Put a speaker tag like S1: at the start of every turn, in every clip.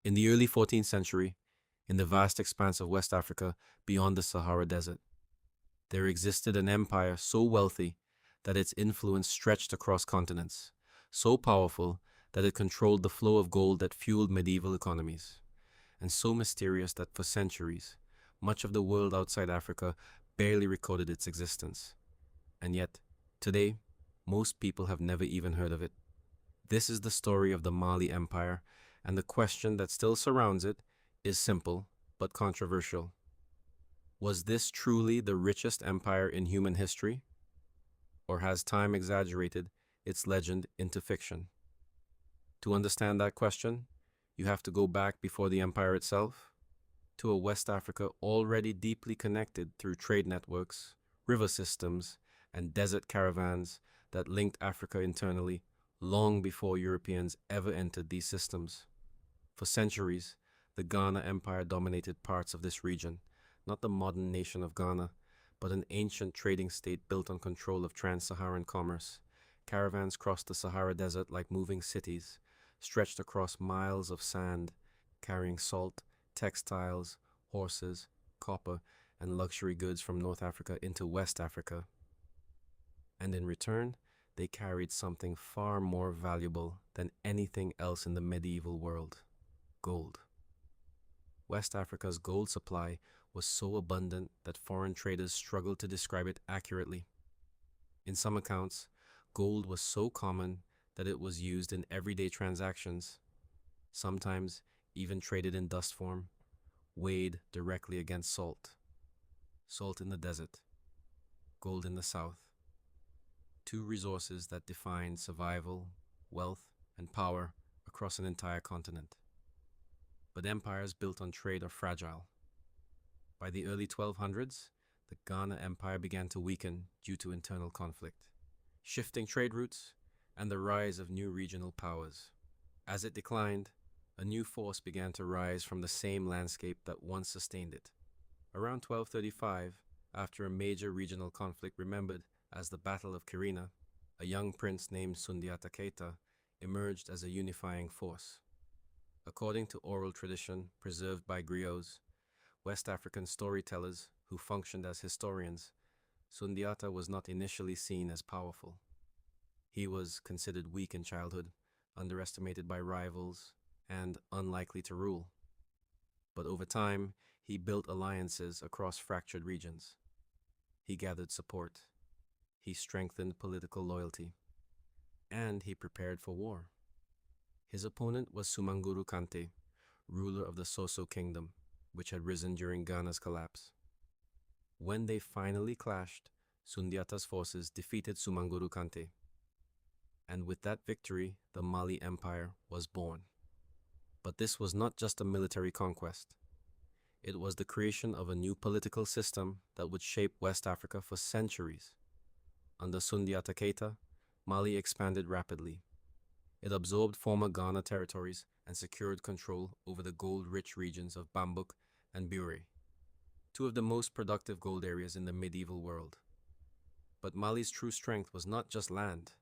S1: In the early 14th century, in the vast expanse of West Africa beyond the Sahara Desert, there existed an empire so wealthy that its influence stretched across continents, so powerful that it controlled the flow of gold that fueled medieval economies, and so mysterious that for centuries, much of the world outside Africa barely recorded its existence. And yet, today, most people have never even heard of it. This is the story of the Mali Empire, and the question that still surrounds it is simple but controversial. Was this truly the richest empire in human history? Or has time exaggerated its legend into fiction? To understand that question, you have to go back before the empire itself, to a West Africa already deeply connected through trade networks, river systems, and desert caravans that linked Africa internally long before Europeans ever entered these systems. For centuries, the Ghana Empire dominated parts of this region, not the modern nation of Ghana, but an ancient trading state built on control of trans-Saharan commerce. Caravans crossed the Sahara Desert like moving cities, stretched across miles of sand, carrying salt, textiles, horses, copper, and luxury goods from North Africa into West Africa. And in return, they carried something far more valuable than anything else in the medieval world: gold. West Africa's gold supply was so abundant that foreign traders struggled to describe it accurately. In some accounts, gold was so common that it was used in everyday transactions, sometimes even traded in dust form, weighed directly against salt. Salt in the desert, gold in the south. Two resources that defined survival, wealth, and power across an entire continent. But empires built on trade are fragile. By the early 1200s, the Ghana Empire began to weaken due to internal conflict, shifting trade routes, and the rise of new regional powers. As it declined, a new force began to rise from the same landscape that once sustained it. Around 1235, after a major regional conflict remembered as the Battle of Kirina, a young prince named Sundiata Keita emerged as a unifying force. According to oral tradition preserved by griots, West African storytellers who functioned as historians, Sundiata was not initially seen as powerful. He was considered weak in childhood, underestimated by rivals, and unlikely to rule. But over time, he built alliances across fractured regions. He gathered support. He strengthened political loyalty. And he prepared for war. His opponent was Sumanguru Kante, ruler of the Soso kingdom, which had risen during Ghana's collapse. When they finally clashed, Sundiata's forces defeated Sumanguru Kante. And with that victory, the Mali Empire was born. But this was not just a military conquest. It was the creation of a new political system that would shape West Africa for centuries. Under Sundiata Keita, Mali expanded rapidly. It absorbed former Ghana territories and secured control over the gold-rich regions of Bambouk and Bure, two of the most productive gold areas in the medieval world. But Mali's true strength was not just land.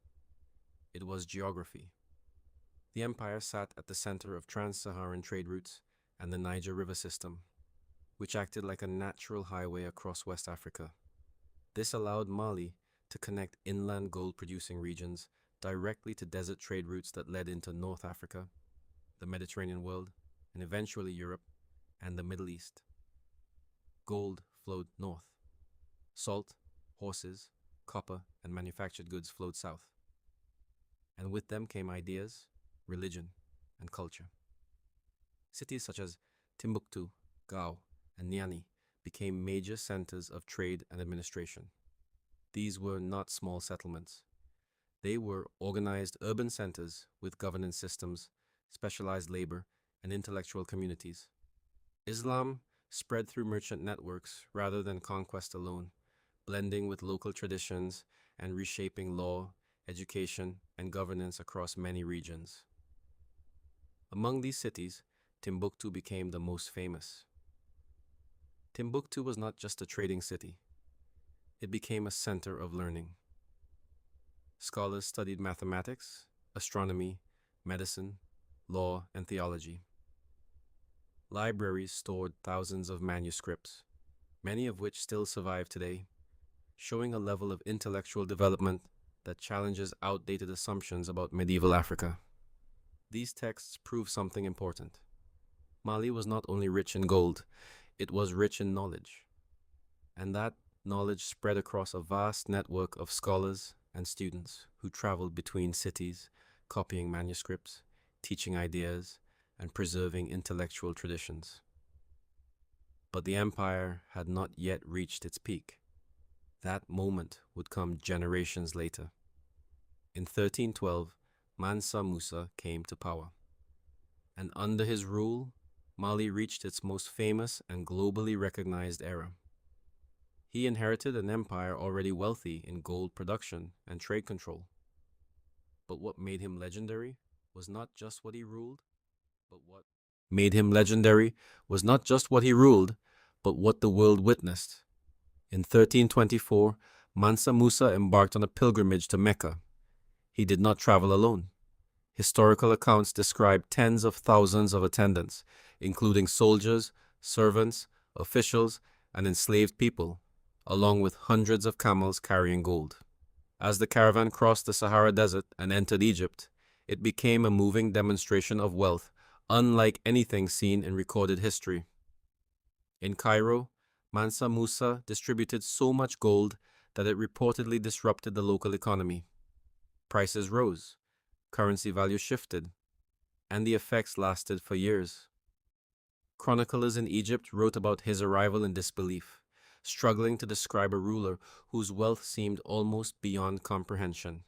S1: It was geography. The empire sat at the center of trans-Saharan trade routes and the Niger River system, which acted like a natural highway across West Africa. This allowed Mali to connect inland gold-producing regions directly to desert trade routes that led into North Africa, the Mediterranean world, and eventually Europe and the Middle East. Gold flowed north. Salt, horses, copper, and manufactured goods flowed south. And with them came ideas, religion, and culture. Cities such as Timbuktu, Gao, and Niani became major centers of trade and administration. These were not small settlements. They were organized urban centers with governance systems, specialized labor, and intellectual communities. Islam spread through merchant networks rather than conquest alone, blending with local traditions and reshaping law, education, and governance across many regions. Among these cities, Timbuktu became the most famous. Timbuktu was not just a trading city. It became a center of learning. Scholars studied mathematics, astronomy, medicine, law, and theology. Libraries stored thousands of manuscripts, many of which still survive today, showing a level of intellectual development that challenges outdated assumptions about medieval Africa. These texts prove something important. Mali was not only rich in gold, it was rich in knowledge, and that knowledge spread across a vast network of scholars and students who traveled between cities, copying manuscripts, teaching ideas, and preserving intellectual traditions. But the empire had not yet reached its peak. That moment would come generations later. In 1312, Mansa Musa came to power, and under his rule, Mali reached its most famous and globally recognized era. He inherited an empire already wealthy in gold production and trade control. But what made him legendary was not just what he ruled, but what made him legendary was not just what he ruled, but what the world witnessed. In 1324, Mansa Musa embarked on a pilgrimage to Mecca. He did not travel alone. Historical accounts describe tens of thousands of attendants, including soldiers, servants, officials, and enslaved people, along with hundreds of camels carrying gold. As the caravan crossed the Sahara Desert and entered Egypt, it became a moving demonstration of wealth, unlike anything seen in recorded history. In Cairo, Mansa Musa distributed so much gold that it reportedly disrupted the local economy. Prices rose, currency value shifted, and the effects lasted for years. Chroniclers in Egypt wrote about his arrival in disbelief, struggling to describe a ruler whose wealth seemed almost beyond comprehension.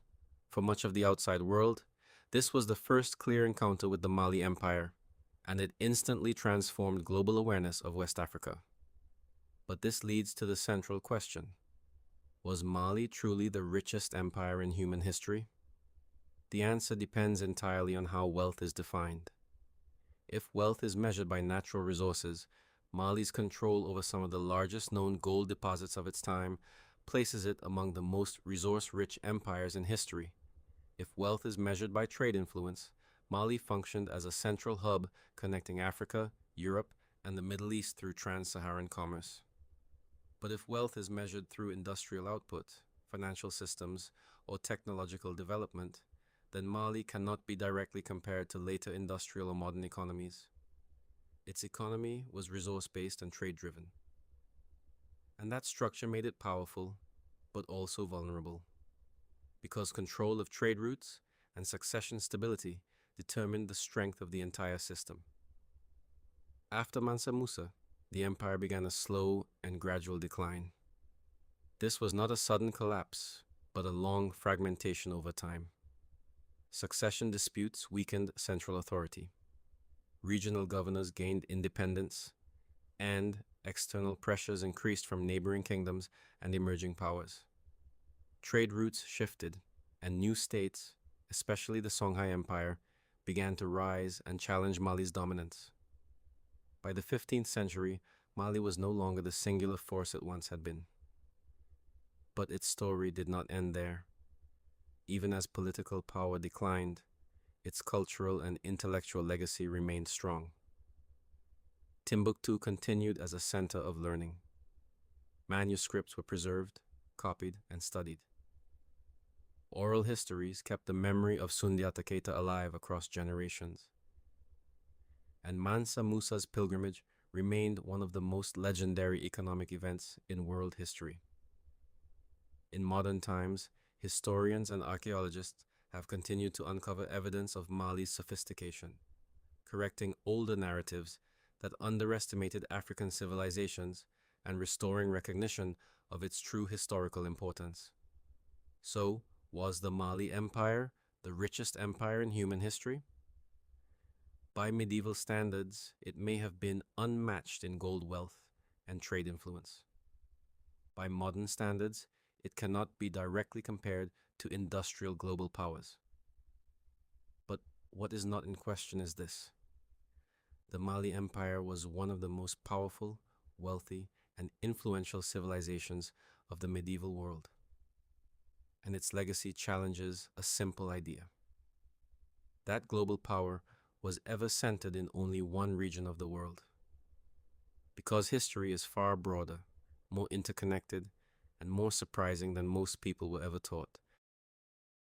S1: For much of the outside world, this was the first clear encounter with the Mali Empire, and it instantly transformed global awareness of West Africa. But this leads to the central question. Was Mali truly the richest empire in human history? The answer depends entirely on how wealth is defined. If wealth is measured by natural resources, Mali's control over some of the largest known gold deposits of its time places it among the most resource-rich empires in history. If wealth is measured by trade influence, Mali functioned as a central hub connecting Africa, Europe, and the Middle East through trans-Saharan commerce. But if wealth is measured through industrial output, financial systems, or technological development, then Mali cannot be directly compared to later industrial or modern economies. Its economy was resource-based and trade-driven. And that structure made it powerful, but also vulnerable, because control of trade routes and succession stability determined the strength of the entire system. After Mansa Musa, the empire began a slow and gradual decline. This was not a sudden collapse, but a long fragmentation over time. Succession disputes weakened central authority. Regional governors gained independence, and external pressures increased from neighboring kingdoms and emerging powers. Trade routes shifted, and new states, especially the Songhai Empire, began to rise and challenge Mali's dominance. By the 15th century, Mali was no longer the singular force it once had been. But its story did not end there. Even as political power declined, its cultural and intellectual legacy remained strong. Timbuktu continued as a center of learning. Manuscripts were preserved, copied, and studied. Oral histories kept the memory of Sundiata Keita alive across generations. And Mansa Musa's pilgrimage remained one of the most legendary economic events in world history. In modern times, historians and archaeologists have continued to uncover evidence of Mali's sophistication, correcting older narratives that underestimated African civilizations and restoring recognition of its true historical importance. So, was the Mali Empire the richest empire in human history? By medieval standards, it may have been unmatched in gold wealth and trade influence. By modern standards, it cannot be directly compared to industrial global powers. But what is not in question is this. The Mali Empire was one of the most powerful, wealthy, and influential civilizations of the medieval world. And its legacy challenges a simple idea. That global power was ever centered in only one region of the world. Because history is far broader, more interconnected, and more surprising than most people were ever taught.